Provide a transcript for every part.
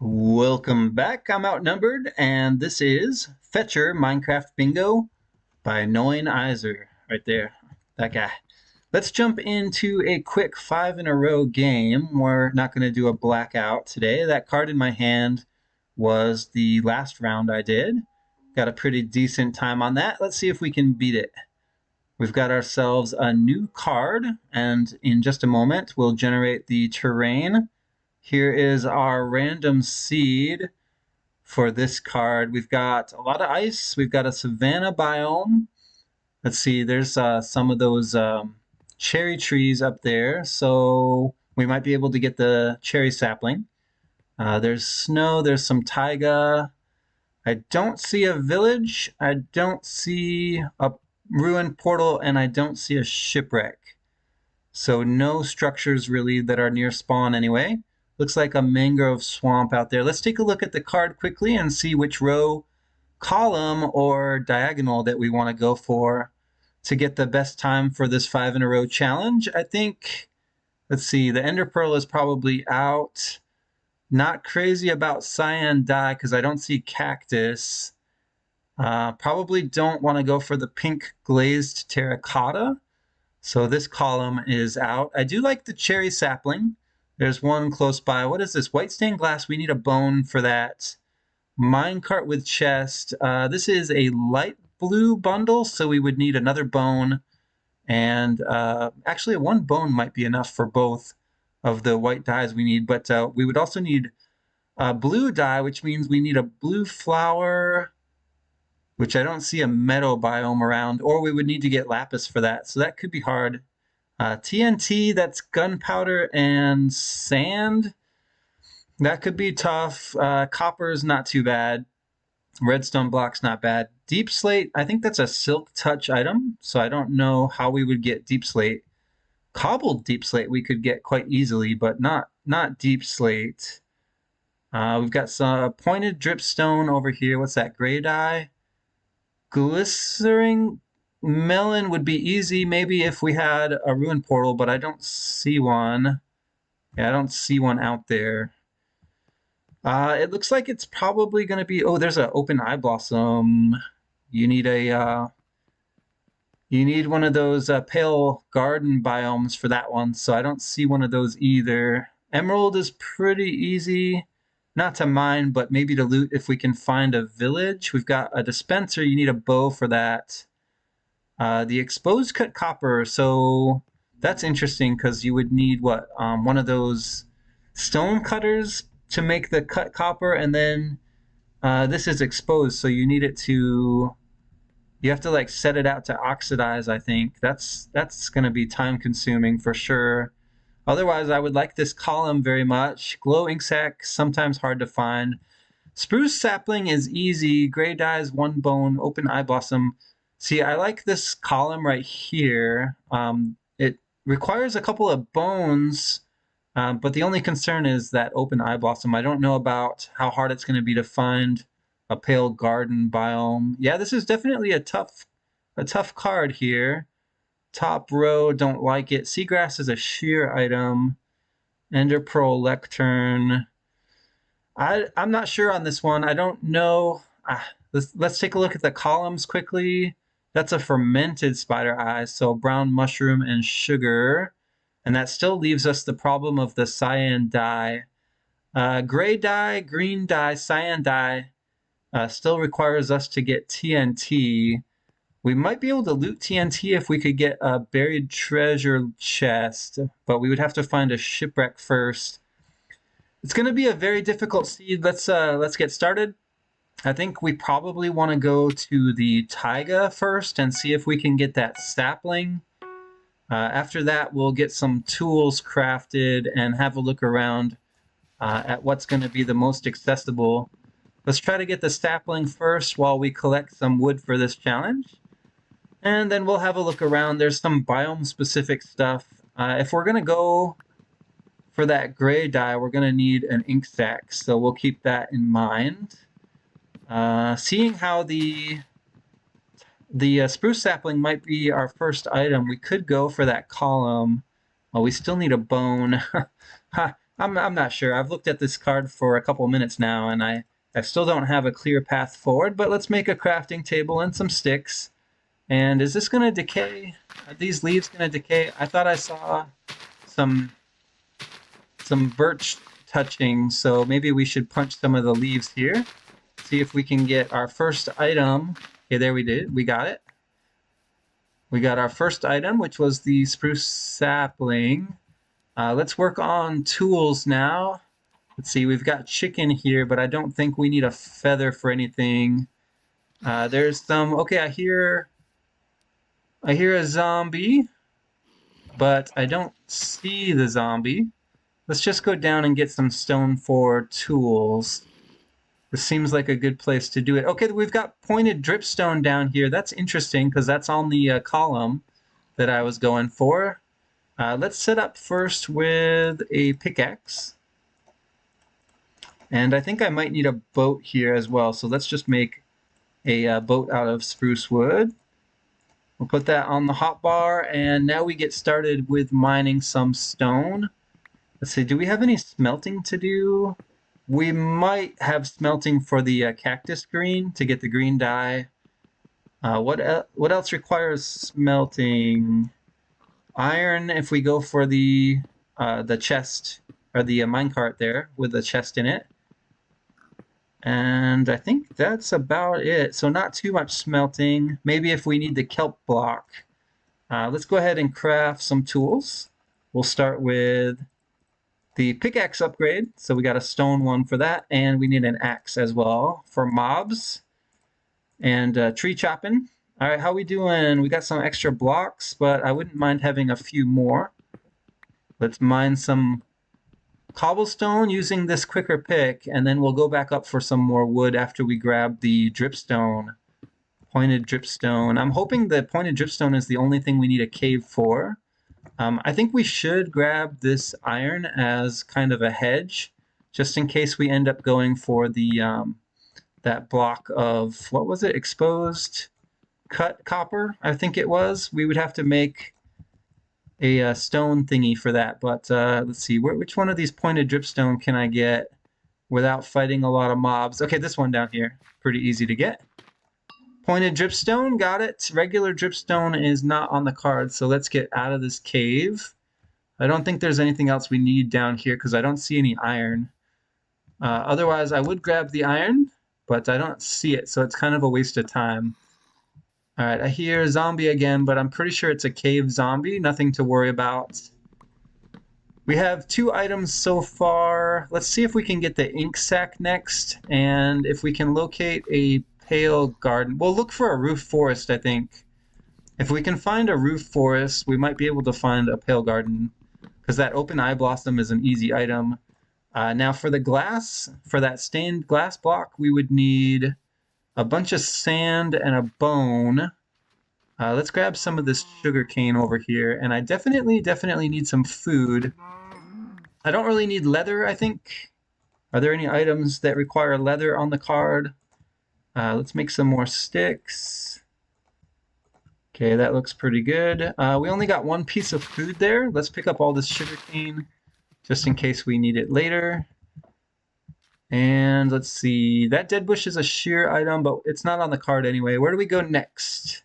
Welcome back. I'm outnumbered, and this is Fetchr Minecraft Bingo by Noin Iser. Right there, that guy. Let's jump into a quick 5 in a row game. We're not going to do a blackout today. That card in my hand was the last round I did. Got a pretty decent time on that. Let's see if we can beat it. We've got ourselves a new card, and in just a moment, we'll generate the terrain. Here is our random seed for this card. We've got a lot of ice. We've got a savanna biome. Let's see, there's some of those cherry trees up there, so we might be able to get the cherry sapling. There's snow, there's some taiga. I don't see a village. I don't see a ruined portal, and I don't see a shipwreck. So no structures really that are near spawn anyway. Looks like a mangrove swamp out there. Let's take a look at the card quickly and see which row, column, or diagonal that we want to go for to get the best time for this 5 in a row challenge. I think, let's see, the ender pearl is probably out. Not crazy about cyan dye because I don't see cactus. Probably don't want to go for the pink glazed terracotta. So this column is out. I do like the cherry sapling. There's one close by. What is this? White stained glass. We need a bone for that. Minecart with chest. This is a light blue bundle, so we would need another bone. And actually, one bone might be enough for both of the white dyes we need. But we would also need a blue dye, which means we need a blue flower, which I don't see a meadow biome around, or we would need to get lapis for that. So that could be hard. TNT, that's gunpowder and sand. That could be tough. Copper is not too bad. Redstone block's not bad. Deep slate, I think that's a silk touch item, so I don't know how we would get deep slate. Cobbled deep slate we could get quite easily, but not deep slate. We've got some pointed dripstone over here. What's that? Gray dye. Glistering melon would be easy maybe if we had a ruin portal, but I don't see one. Yeah, I don't see one out there. It looks like it's probably going to be. Oh, there's an open eye blossom. You need you need one of those pale garden biomes for that one. So I don't see one of those either. Emerald is pretty easy, not to mine, but maybe to loot if we can find a village. We've got a dispenser. You need a bow for that. The exposed cut copper. So that's interesting because you would need what? One of those stone cutters to make the cut copper, and then this is exposed, so you need it to. You have to like set it out to oxidize. I think that's going to be time consuming for sure. Otherwise, I would like this column very much. Glow ink sac, sometimes hard to find. Spruce sapling is easy. Gray dyes, one bone, open eye blossom. See, I like this column right here. It requires a couple of bones, but the only concern is that open eye blossom. I don't know about how hard it's going to be to find a pale garden biome. Yeah, this is definitely a tough card here. Top row, don't like it. Seagrass is a shear item. Ender pearl lectern. I'm not sure on this one. I don't know. Let's take a look at the columns quickly. That's a fermented spider eye, so brown mushroom and sugar. And that still leaves us the problem of the cyan dye. Gray dye, green dye, cyan dye still requires us to get TNT. We might be able to loot TNT if we could get a buried treasure chest, but we would have to find a shipwreck first. It's going to be a very difficult seed. Let's get started. I think we probably want to go to the taiga first and see if we can get that sapling. After that, we'll get some tools crafted and have a look around at what's going to be the most accessible. Let's try to get the sapling first while we collect some wood for this challenge. And then we'll have a look around. There's some biome-specific stuff. If we're going to go for that gray dye, we're going to need an ink sac, so we'll keep that in mind. Seeing how the spruce sapling might be our first item, we could go for that column. Well, we still need a bone. I I'm not sure. I've looked at this card for a couple minutes now, and I still don't have a clear path forward, but let's make a crafting table and some sticks. And is this going to decay? Are these leaves going to decay? I thought I saw some birch touching, so maybe we should punch some of the leaves here. See if we can get our first item. Okay, there we did. We got it. We got our first item, which was the spruce sapling. Let's work on tools now. Let's see, we've got chicken here, but I don't think we need a feather for anything. There's some, okay, I hear a zombie, but I don't see the zombie. Let's just go down and get some stone for tools. This seems like a good place to do it. Okay, we've got pointed dripstone down here. That's interesting because that's on the column that I was going for. Let's set up first with a pickaxe. And I think I might need a boat here as well. So let's just make a boat out of spruce wood. We'll put that on the hotbar, and now we get started with mining some stone. Let's see, do we have any smelting to do? We might have smelting for the cactus green to get the green dye. What else requires smelting? Iron, if we go for the chest, or the minecart there with the chest in it. And I think that's about it. So not too much smelting. Maybe if we need the kelp block. Let's go ahead and craft some tools. We'll start with the pickaxe upgrade. So we got a stone one for that. And we need an axe as well for mobs. And tree chopping. All right, how we doing? We got some extra blocks, but I wouldn't mind having a few more. Let's mine some cobblestone using this quicker pick, and then we'll go back up for some more wood after we grab the dripstone. Pointed dripstone. I'm hoping the pointed dripstone is the only thing we need a cave for. I think we should grab this iron as kind of a hedge, just in case we end up going for the that block of, what was it, exposed cut copper, I think it was. We would have to make a stone thingy for that, but let's see, which one of these pointed dripstone can I get without fighting a lot of mobs? Okay, this one down here, pretty easy to get. Pointed dripstone, got it. Regular dripstone is not on the card, so let's get out of this cave. I don't think there's anything else we need down here because I don't see any iron. Otherwise, I would grab the iron, but I don't see it, so it's kind of a waste of time. All right, I hear zombie again, but I'm pretty sure it's a cave zombie. Nothing to worry about. We have 2 items so far. Let's see if we can get the ink sac next, and if we can locate a pale garden. We'll look for a roof forest, I think. If we can find a roof forest, we might be able to find a pale garden, because that open eye blossom is an easy item. Now for the glass, for that stained glass block, we would need a bunch of sand and a bone. Let's grab some of this sugar cane over here, and I definitely need some food. I don't really need leather, I think. Are there any items that require leather on the card? Let's make some more sticks. Okay, that looks pretty good. We only got 1 piece of food there. Let's pick up all this sugar cane just in case we need it later. And let's see, that dead bush is a shear item, but it's not on the card anyway. Where do we go next?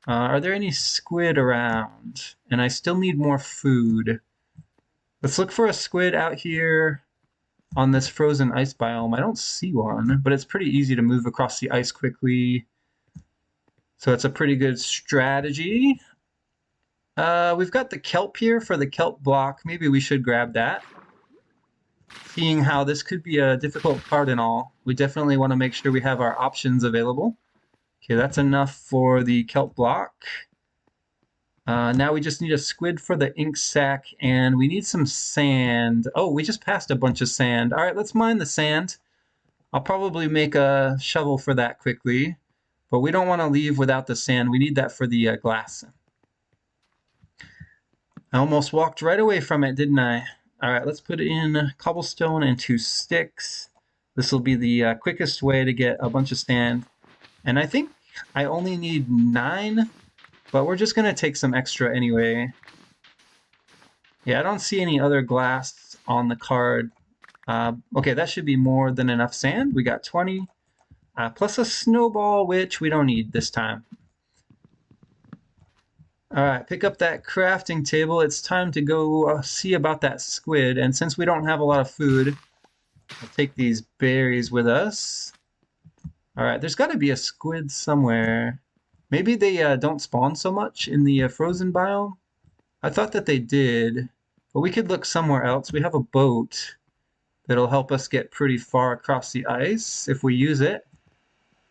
Are there any squid around? And I still need more food. Let's look for a squid out here on this frozen ice biome. I don't see one, but it's pretty easy to move across the ice quickly. So it's a pretty good strategy. We've got the kelp here for the kelp block. Maybe we should grab that. Seeing how this could be a difficult card and all, we definitely want to make sure we have our options available. Okay, that's enough for the kelp block. Now we just need a squid for the ink sac, and we need some sand. Oh, we just passed a bunch of sand. All right, let's mine the sand. I'll probably make a shovel for that quickly, but we don't want to leave without the sand. We need that for the glass. I almost walked right away from it, didn't I? All right, let's put in cobblestone and 2 sticks. This will be the quickest way to get a bunch of sand. And I think I only need 9, but we're just going to take some extra anyway. Yeah, I don't see any other glass on the card. Okay, that should be more than enough sand. We got 20, plus a snowball, which we don't need this time. All right, pick up that crafting table. It's time to go see about that squid. And since we don't have a lot of food, we'll take these berries with us. All right, there's got to be a squid somewhere. Maybe they don't spawn so much in the frozen biome. I thought that they did, but we could look somewhere else. We have a boat that'll help us get pretty far across the ice if we use it.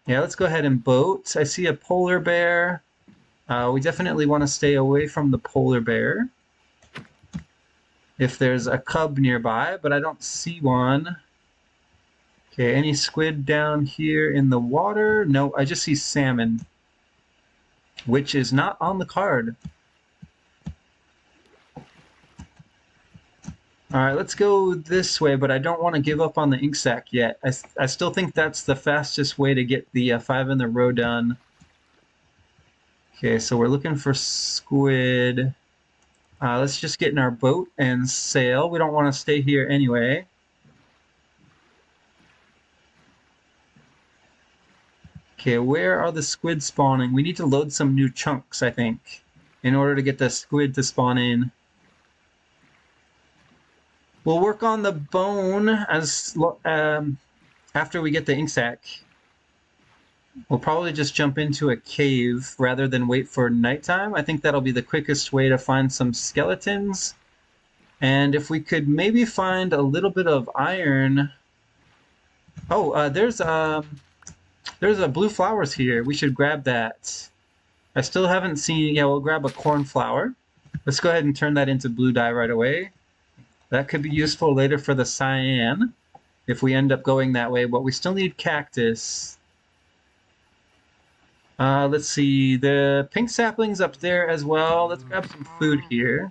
Yeah, let's go ahead and boat. I see a polar bear. We definitely want to stay away from the polar bear if there's a cub nearby, but I don't see one. Okay, any squid down here in the water? No, I just see salmon, which is not on the card. All right, let's go this way, but I don't want to give up on the ink sac yet. I still think that's the fastest way to get the 5 in the row done. Okay, so we're looking for squid. Let's just get in our boat and sail. We don't want to stay here anyway. Okay, where are the squid spawning? We need to load some new chunks, I think, in order to get the squid to spawn in. We'll work on the bone as after we get the ink sac. We'll probably just jump into a cave rather than wait for nighttime. I think that'll be the quickest way to find some skeletons. And if we could maybe find a little bit of iron. Oh, there's a blue flowers here. We should grab that. I still haven't seen. Yeah, we'll grab a cornflower. Let's go ahead and turn that into blue dye right away. That could be useful later for the cyan if we end up going that way, but we still need cactus. Let's see, the pink sapling's up there as well. Let's grab some food here.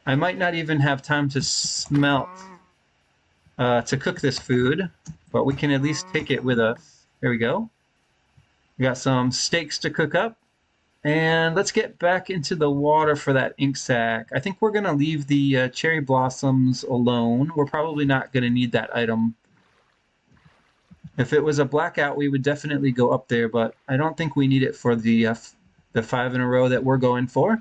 I might not even have time to smelt to cook this food, but we can at least take it with us. There we go. We got some steaks to cook up. And let's get back into the water for that ink sac. I think we're going to leave the cherry blossoms alone. We're probably not going to need that item. If it was a blackout, we would definitely go up there, but I don't think we need it for the 5 in a row that we're going for.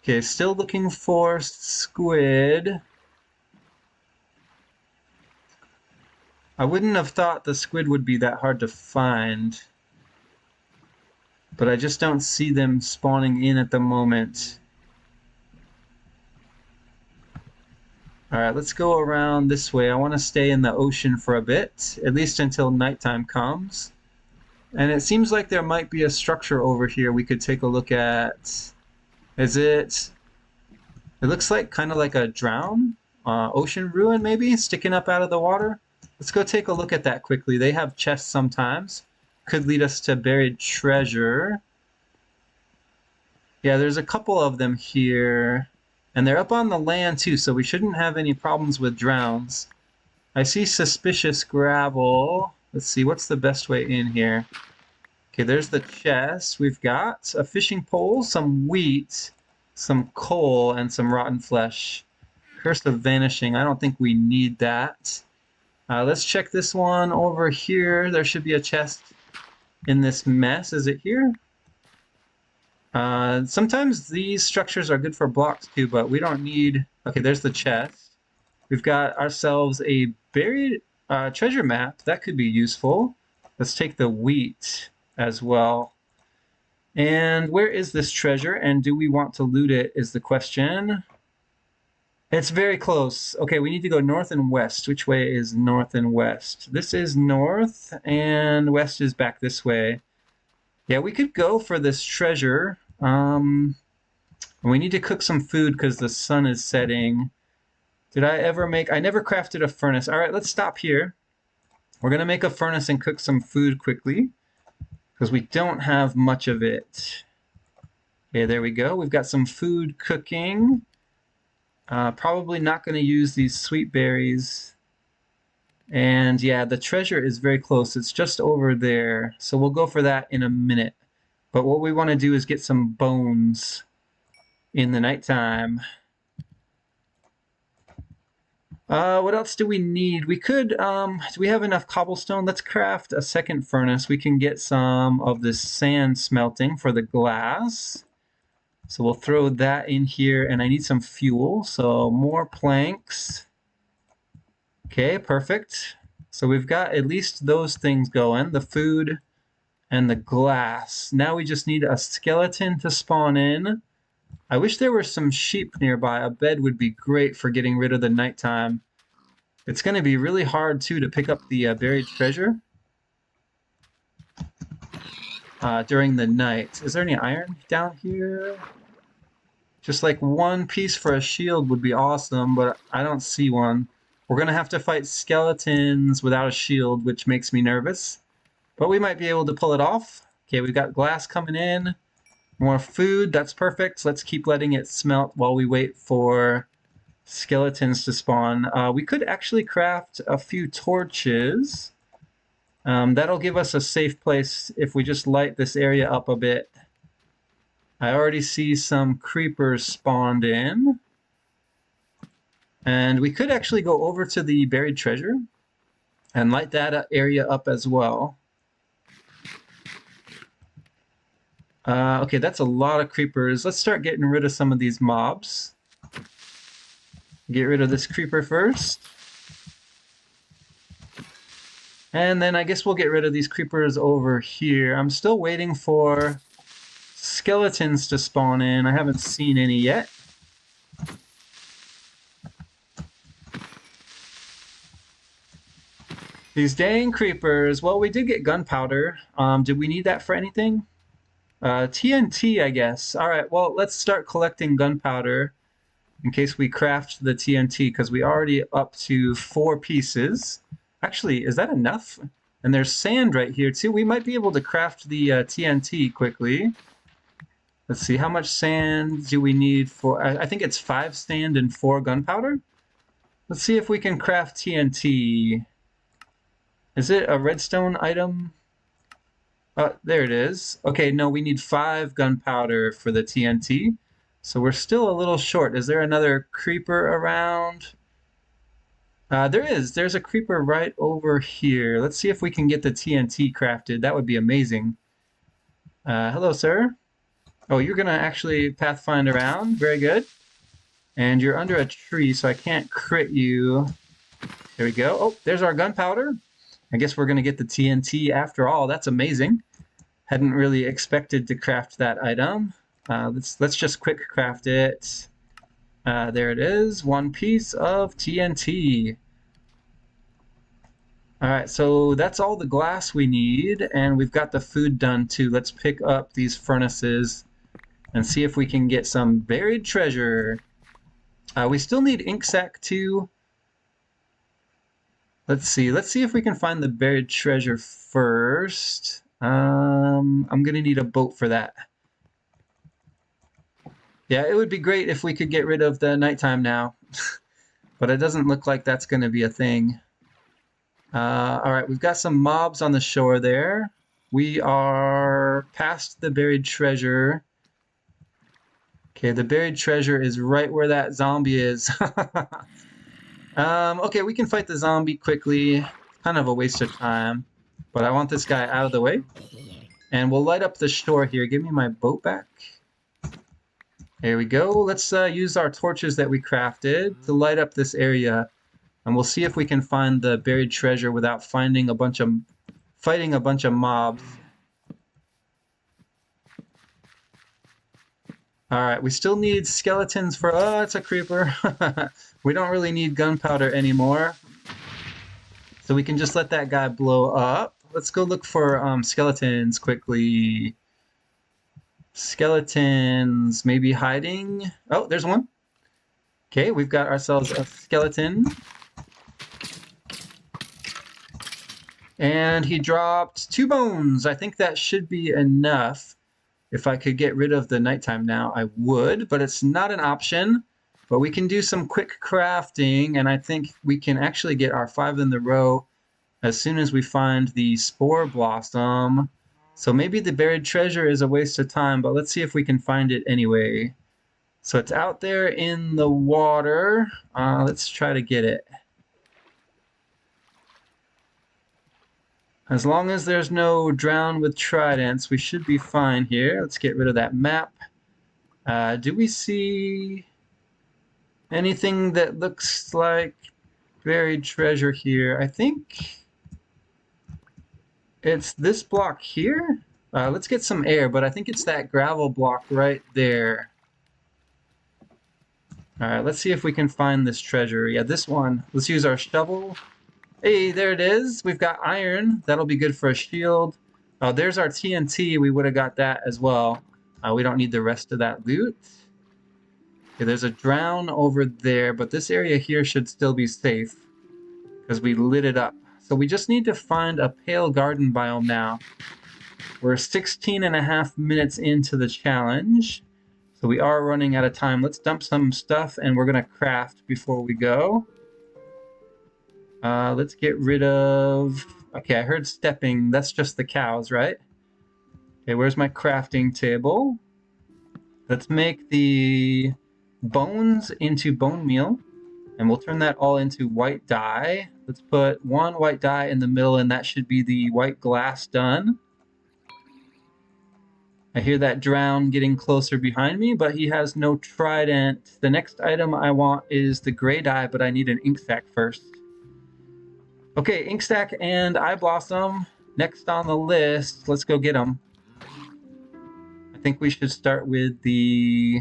Okay, still looking for squid. I wouldn't have thought the squid would be that hard to find, but I just don't see them spawning in at the moment. All right, let's go around this way. I want to stay in the ocean for a bit, at least until nighttime comes. And it seems like there might be a structure over here we could take a look at. Is it? It looks like kind of like a drown, ocean ruin maybe, sticking up out of the water. Let's go take a look at that quickly. They have chests sometimes. Could lead us to buried treasure. Yeah, there's a couple of them here. And they're up on the land too, so we shouldn't have any problems with drowns. I see suspicious gravel. Let's see, what's the best way in here? Okay, there's the chest. We've got a fishing pole, some wheat, some coal, and some rotten flesh. Curse of Vanishing. I don't think we need that. Let's check this one over here. There should be a chest in this mess. Is it here? Sometimes these structures are good for blocks too, but we don't need... Okay, there's the chest. We've got ourselves a buried treasure map. That could be useful. Let's take the wheat as well. And where is this treasure, and do we want to loot it is the question. It's very close. Okay, we need to go north and west. Which way is north and west? This is north, and west is back this way. Yeah, we could go for this treasure. We need to cook some food because the sun is setting. Did I ever make... I never crafted a furnace. All right, let's stop here. We're going to make a furnace and cook some food quickly because we don't have much of it. Okay, there we go. We've got some food cooking. Probably not going to use these sweet berries. And yeah, the treasure is very close. It's just over there. So we'll go for that in a minute. But what we want to do is get some bones in the nighttime. What else do we need? We could, do we have enough cobblestone? Let's craft a second furnace. We can get some of this sand smelting for the glass. So we'll throw that in here, and I need some fuel, so more planks. Okay, perfect. So we've got at least those things going, the food and the glass. Now we just need a skeleton to spawn in. I wish there were some sheep nearby. A bed would be great for getting rid of the nighttime. It's going to be really hard, too, to pick up the buried treasure during the night. Is there any iron down here? Just like one piece for a shield would be awesome, but I don't see one. We're going to have to fight skeletons without a shield, which makes me nervous. But we might be able to pull it off. Okay, we've got glass coming in. More food, that's perfect. Let's keep letting it smelt while we wait for skeletons to spawn. We could actually craft a few torches. That'll give us a safe place if we just light this area up a bit. I already see some creepers spawned in. And we could actually go over to the buried treasure and light that area up as well. Okay, that's a lot of creepers. Let's start getting rid of some of these mobs. Get rid of this creeper first. And then I guess we'll get rid of these creepers over here. I'm still waiting for skeletons to spawn in. I haven't seen any yet. These dang creepers. Well, we did get gunpowder. Did we need that for anything? TNT, I guess. All right, well, let's start collecting gunpowder in case we craft the TNT, because we already up to 4 pieces. Actually, is that enough? And there's sand right here, too. We might be able to craft the TNT quickly. Let's see, how much sand do we need for... I think it's 5 sand and 4 gunpowder. Let's see if we can craft TNT. Is it a redstone item? There it is. Okay, no, we need 5 gunpowder for the TNT. So we're still a little short. Is there another creeper around? There is. There's a creeper right over here. Let's see if we can get the TNT crafted. That would be amazing. Hello, sir. Oh, you're going to actually pathfind around. Very good. And you're under a tree, so I can't crit you. There we go. Oh, there's our gunpowder. I guess we're going to get the TNT after all. That's amazing. Hadn't really expected to craft that item. Let's just quick craft it. There it is. 1 piece of TNT. All right, so that's all the glass we need, and we've got the food done too. Let's pick up these furnaces and see if we can get some buried treasure. We still need ink sac too. Let's see if we can find the buried treasure first. I'm gonna need a boat for that. Yeah, it would be great if we could get rid of the nighttime now, but it doesn't look like that's gonna be a thing. All right, we've got some mobs on the shore there. We are past the buried treasure. Okay, the buried treasure is right where that zombie is. Okay, we can fight the zombie quickly. Kind of a waste of time, but I want this guy out of the way. And we'll light up the shore here. Give me my boat back. There we go. Let's use our torches that we crafted to light up this area. And we'll see if we can find the buried treasure without fighting a bunch of mobs. All right, we still need skeletons for... Oh, it's a creeper. We don't really need gunpowder anymore. So we can just let that guy blow up. Let's go look for skeletons quickly. Skeletons maybe hiding. Oh, there's one. Okay, we've got ourselves a skeleton. And he dropped 2 bones. I think that should be enough. If I could get rid of the nighttime now, I would, but it's not an option. But we can do some quick crafting, and I think we can actually get our 5 in the row as soon as we find the spore blossom. So maybe the buried treasure is a waste of time, but let's see if we can find it anyway. So it's out there in the water. Let's try to get it. As long as there's no drown with tridents, we should be fine here. Let's get rid of that map. Do we see anything that looks like buried treasure here? I think it's this block here. Let's get some air, but I think it's that gravel block right there. All right, let's see if we can find this treasure. Yeah, this one. Let's use our shovel. Hey, there it is. We've got iron. That'll be good for a shield. There's our TNT. We would have got that as well. We don't need the rest of that loot. Okay, there's a drown over there, but this area here should still be safe because we lit it up. So we just need to find a pale garden biome now. We're 16.5 minutes into the challenge, so we are running out of time. Let's dump some stuff, and we're going to craft before we go. Let's get rid of... Okay, I heard stepping. That's just the cows, right? Okay, where's my crafting table? Let's make the bones into bone meal, and we'll turn that all into white dye. Let's put one white dye in the middle, and that should be the white glass done. I hear that drown getting closer behind me, but he has no trident. The next item I want is the gray dye, but I need an ink sac first. Okay, ink sac and eye blossom. Next on the list. Let's go get them. I think we should start with the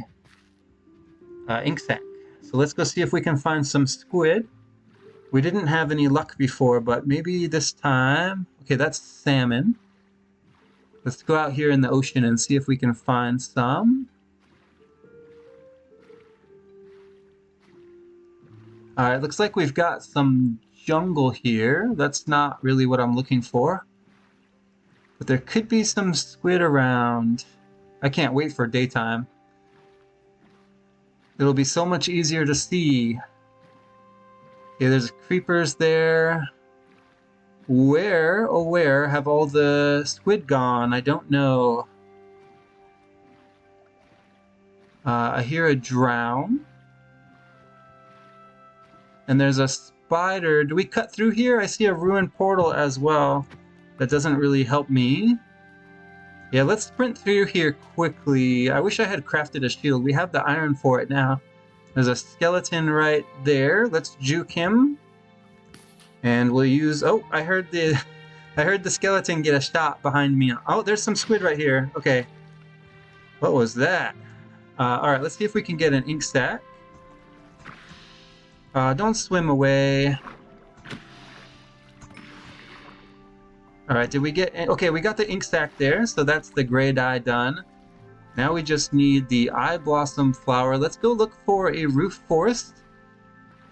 ink sac. So let's go see if we can find some squid. We didn't have any luck before, but maybe this time... Okay, that's salmon. Let's go out here in the ocean and see if we can find some. Alright, looks like we've got some jungle here. That's not really what I'm looking for. But there could be some squid around. I can't wait for daytime. It'll be so much easier to see. Okay, there's creepers there. Where, oh where, have all the squid gone? I don't know. I hear a drown. And there's a spider. Do we cut through here? I see a ruined portal as well. That doesn't really help me. Yeah, let's sprint through here quickly. I wish I had crafted a shield. We have the iron for it now. There's a skeleton right there. Let's juke him. And we'll use... Oh, I heard the skeleton get a shot behind me. Oh, there's some squid right here. Okay. What was that? Alright, let's see if we can get an ink sac. Don't swim away. Alright, did we get... Okay, we got the ink sac there, so that's the gray dye done. Now we just need the eye blossom flower. Let's go look for a roof forest.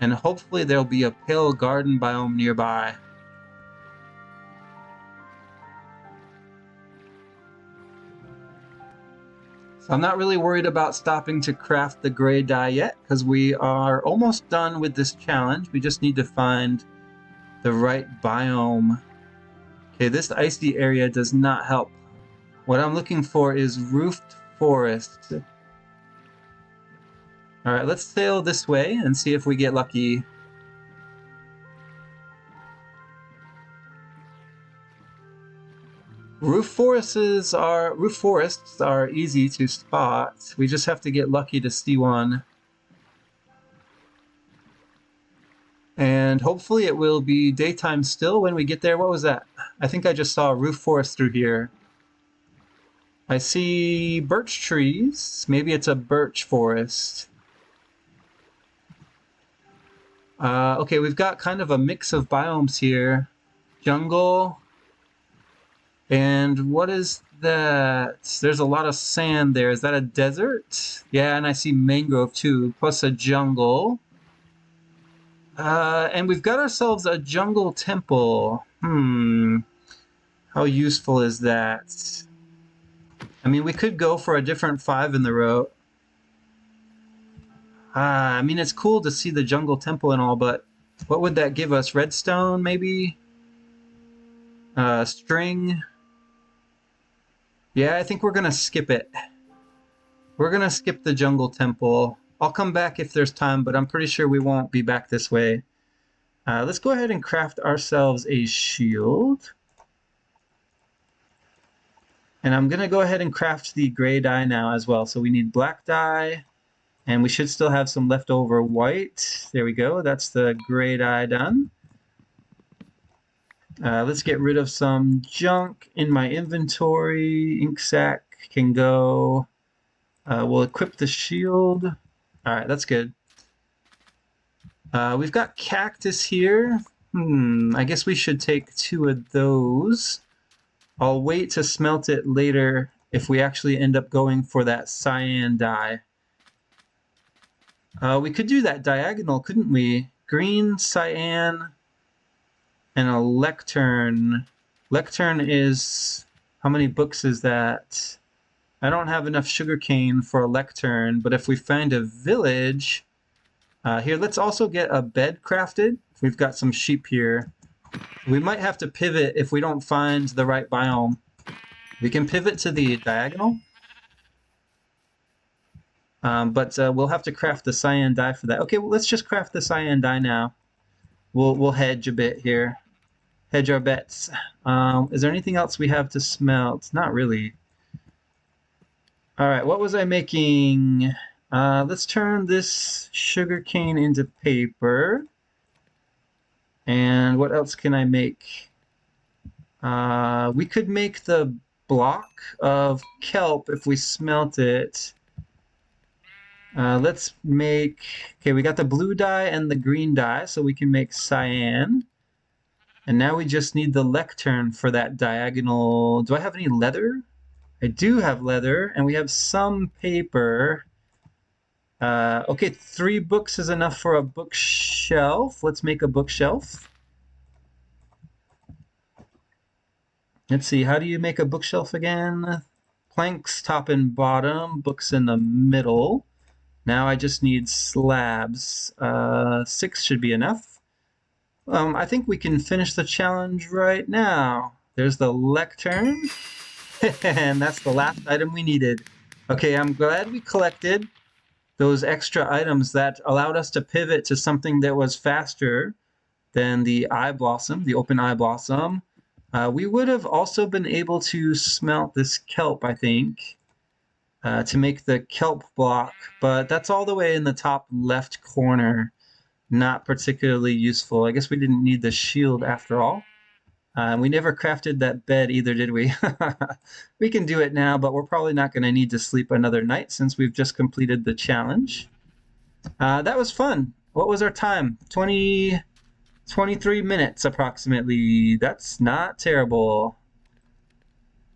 And hopefully there'll be a pale garden biome nearby. So I'm not really worried about stopping to craft the gray dye yet, because we are almost done with this challenge. We just need to find the right biome. Okay, this icy area does not help. What I'm looking for is roofed forest. Alright, let's sail this way and see if we get lucky. Roof forests are easy to spot. We just have to get lucky to see one. And hopefully it will be daytime still when we get there. What was that? I think I just saw a roof forest through here. I see birch trees. Maybe it's a birch forest. Okay, we've got kind of a mix of biomes here. Jungle. And what is that? There's a lot of sand there. Is that a desert? Yeah, and I see mangrove too, plus a jungle. And we've got ourselves a jungle temple. How useful is that? I mean, we could go for a different 5 in the row. I mean, it's cool to see the jungle temple and all, but what would that give us? Redstone, maybe? String? Yeah, I think we're going to skip it. We're going to skip the jungle temple. I'll come back if there's time, but I'm pretty sure we won't be back this way. Let's go ahead and craft ourselves a shield. And I'm going to go ahead and craft the gray dye now as well. So we need black dye, and we should still have some leftover white. There we go. That's the gray dye done. Let's get rid of some junk in my inventory. Ink sac can go. We'll equip the shield. All right, that's good. We've got cactus here. I guess we should take 2 of those. I'll wait to smelt it later if we actually end up going for that cyan dye. We could do that diagonal, couldn't we? Green, cyan, and a lectern. Lectern is... how many books is that? I don't have enough sugarcane for a lectern, but if we find a village... here, let's also get a bed crafted. We've got some sheep here. We might have to pivot if we don't find the right biome. We can pivot to the diagonal. But we'll have to craft the cyan dye for that. Okay, well, let's just craft the cyan dye now. We'll hedge a bit here. Hedge our bets. Is there anything else we have to smelt? Not really. All right, what was I making? Let's turn this sugarcane into paper. And what else can I make? We could make the block of kelp if we smelt it. Let's make... okay, we got the blue dye and the green dye, so we can make cyan. And now we just need the lectern for that diagonal. Do I have any leather? I do have leather, and we have some paper. Okay, 3 books is enough for a bookshelf. Let's make a bookshelf. Let's see, how do you make a bookshelf again? Planks top and bottom, books in the middle. Now I just need slabs. 6 should be enough. I think we can finish the challenge right now. There's the lectern. And that's the last item we needed. Okay, I'm glad we collected those extra items that allowed us to pivot to something that was faster than the eye blossom, the open eye blossom. We would have also been able to smelt this kelp, I think, to make the kelp block, but that's all the way in the top left corner. Not particularly useful. I guess we didn't need the shield after all. We never crafted that bed either, did we? We can do it now, but we're probably not going to need to sleep another night since we've just completed the challenge. That was fun. What was our time? 23 minutes approximately. That's not terrible.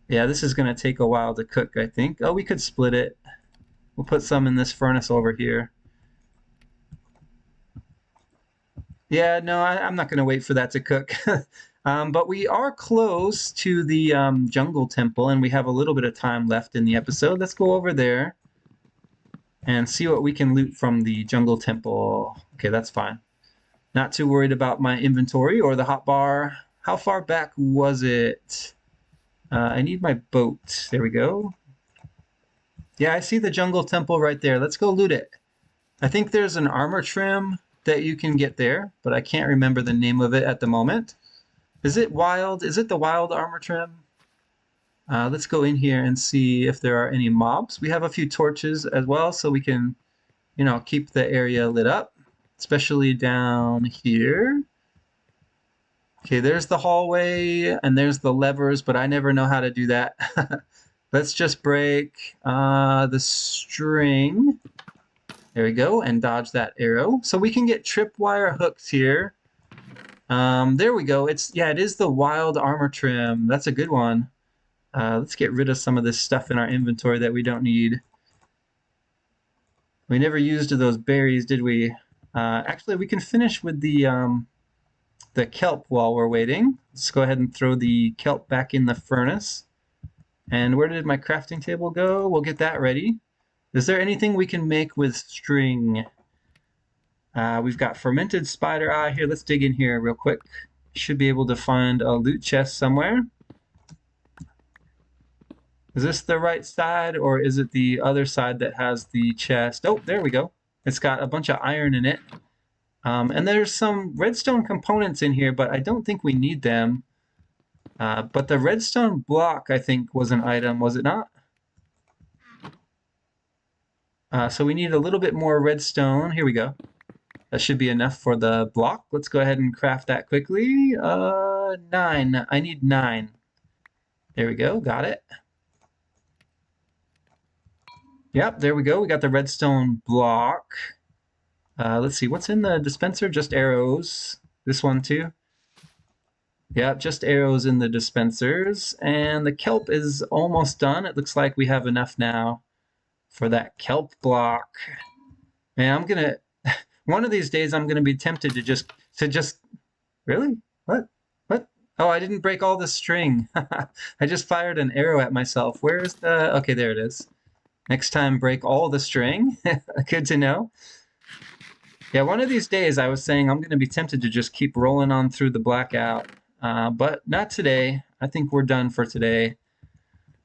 Yeah, this is going to take a while to cook, I think. Oh, we could split it. We'll put some in this furnace over here. Yeah, no, I'm not going to wait for that to cook. But we are close to the jungle temple, and we have a little bit of time left in the episode. Let's go over there and see what we can loot from the jungle temple. Okay, that's fine. Not too worried about my inventory or the hotbar. How far back was it? I need my boat. There we go. Yeah, I see the jungle temple right there. Let's go loot it. I think there's an armor trim that you can get there, but I can't remember the name of it at the moment. Is it wild? Is it the wild armor trim? Let's go in here and see if there are any mobs. We have a few torches as well, so we can, you know, keep the area lit up, especially down here. Okay, there's the hallway, and there's the levers, but I never know how to do that. Let's just break the string. There we go, and dodge that arrow. So we can get tripwire hooks here. There we go. It is the wild armor trim. That's a good one. Let's get rid of some of this stuff in our inventory that we don't need. We never used those berries, did we? Actually, we can finish with the kelp while we're waiting. Let's go ahead and throw the kelp back in the furnace. And where did my crafting table go? We'll get that ready. Is there anything we can make with string? We've got fermented spider eye here. Let's dig in here real quick. Should be able to find a loot chest somewhere. Is this the right side, or is it the other side that has the chest? Oh, there we go. It's got a bunch of iron in it. And there's some redstone components in here, but I don't think we need them. But the redstone block, I think, was an item, was it not? So we need a little bit more redstone. Here we go. That should be enough for the block. Let's go ahead and craft that quickly. 9. I need 9. There we go. Got it. Yep, there we go. We got the redstone block. Let's see. What's in the dispenser? Just arrows. This one too. Yep, just arrows in the dispensers. And the kelp is almost done. It looks like we have enough now for that kelp block. Man, I'm gonna one of these days I'm gonna be tempted to just really? What? What? Oh, I didn't break all the string. I just fired an arrow at myself. Where's the okay, there it is. Next time break all the string. Good to know. Yeah, one of these days I was saying I'm gonna be tempted to just keep rolling on through the blackout. But not today. I think we're done for today.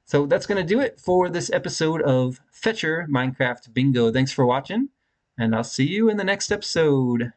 So that's going to do it for this episode of Fetchr Minecraft Bingo. Thanks for watching, and I'll see you in the next episode.